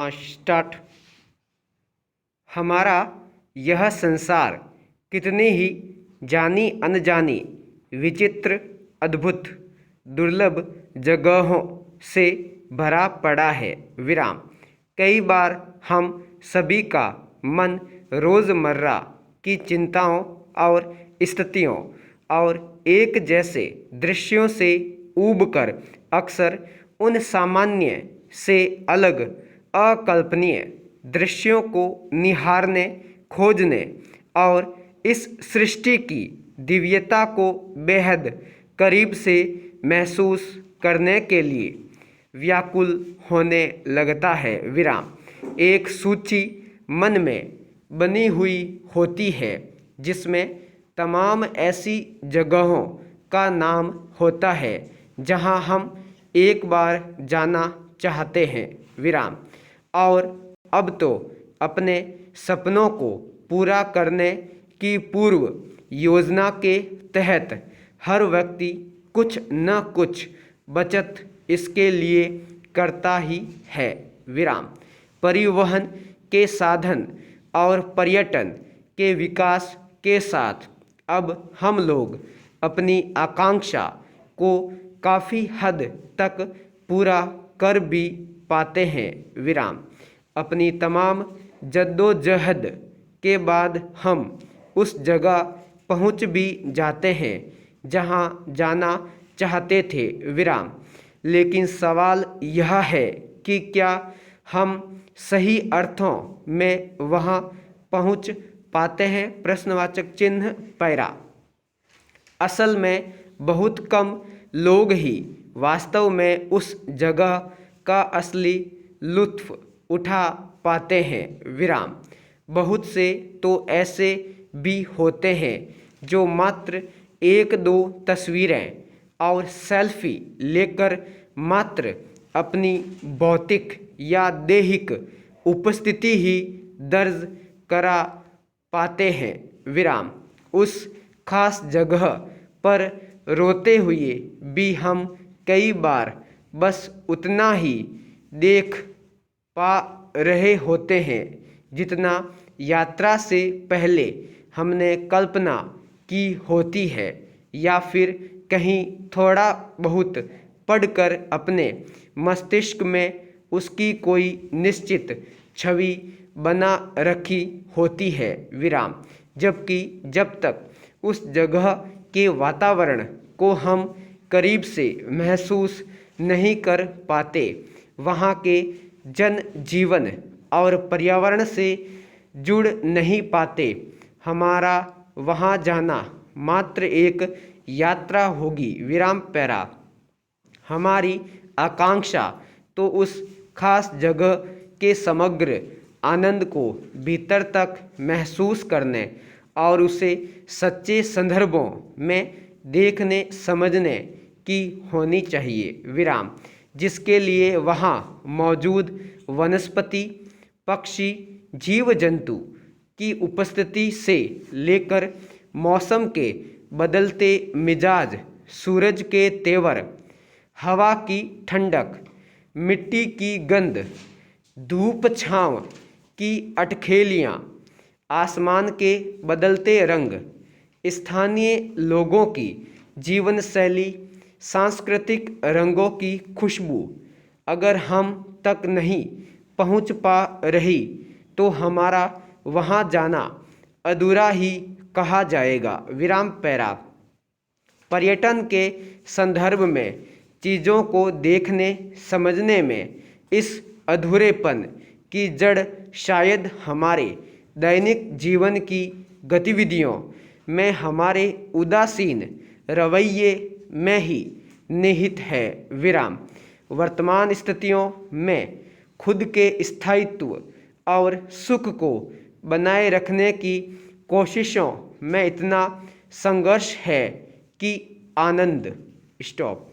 Start. हमारा यह संसार कितनी ही जानी अनजानी विचित्र अद्भुत दुर्लभ जगहों से भरा पड़ा है। विराम। कई बार हम सभी का मन रोज़मर्रा की चिंताओं और स्थितियों और एक जैसे दृश्यों से ऊबकर अक्सर उन सामान्य से अलग अकल्पनीय दृश्यों को निहारने, खोजने और इस सृष्टि की दिव्यता को बेहद करीब से महसूस करने के लिए व्याकुल होने लगता है। विराम। एक सूची मन में बनी हुई होती है जिसमें तमाम ऐसी जगहों का नाम होता है जहां हम एक बार जाना चाहते हैं। विराम। और अब तो अपने सपनों को पूरा करने की पूर्व योजना के तहत हर व्यक्ति कुछ न कुछ बचत इसके लिए करता ही है। विराम। परिवहन के साधन और पर्यटन के विकास के साथ अब हम लोग अपनी आकांक्षा को काफ़ी हद तक पूरा कर भी पाते हैं। विराम। अपनी तमाम जद्दोजहद के बाद हम उस जगह पहुंच भी जाते हैं जहां जाना चाहते थे। विराम। लेकिन सवाल यह है कि क्या हम सही अर्थों में वहां पहुंच पाते हैं? प्रश्नवाचक चिन्ह पैरा। असल में बहुत कम लोग ही वास्तव में उस जगह का असली लुत्फ़ उठा पाते हैं। विराम। बहुत से तो ऐसे भी होते हैं जो मात्र एक दो तस्वीरें और सेल्फी लेकर मात्र अपनी भौतिक या दैहिक उपस्थिति ही दर्ज करा पाते हैं। विराम। उस खास जगह पर रोते हुए भी हम कई बार बस उतना ही देख पा रहे होते हैं जितना यात्रा से पहले हमने कल्पना की होती है, या फिर कहीं थोड़ा बहुत पढ़कर अपने मस्तिष्क में उसकी कोई निश्चित छवि बना रखी होती है। विराम। जबकि जब तक उस जगह के वातावरण को हम करीब से महसूस नहीं कर पाते, वहाँ के जनजीवन और पर्यावरण से जुड़ नहीं पाते, हमारा वहाँ जाना मात्र एक यात्रा होगी। विराम पैरा। हमारी आकांक्षा तो उस खास जगह के समग्र आनंद को भीतर तक महसूस करने और उसे सच्चे संदर्भों में देखने समझने की होनी चाहिए। विराम। जिसके लिए वहाँ मौजूद वनस्पति, पक्षी, जीव जंतु की उपस्थिति से लेकर मौसम के बदलते मिजाज, सूरज के तेवर, हवा की ठंडक, मिट्टी की गंध, धूप छाँव की अटखेलियाँ, आसमान के बदलते रंग, स्थानीय लोगों की जीवन शैली, सांस्कृतिक रंगों की खुशबू अगर हम तक नहीं पहुंच पा रही तो हमारा वहां जाना अधूरा ही कहा जाएगा। विराम पैरा। पर्यटन के संदर्भ में चीज़ों को देखने समझने में इस अधूरेपन की जड़ शायद हमारे दैनिक जीवन की गतिविधियों में हमारे उदासीन रवैये में ही निहित है। विराम। वर्तमान स्थितियों में खुद के स्थायित्व और सुख को बनाए रखने की कोशिशों में इतना संघर्ष है कि आनंद। स्टॉप।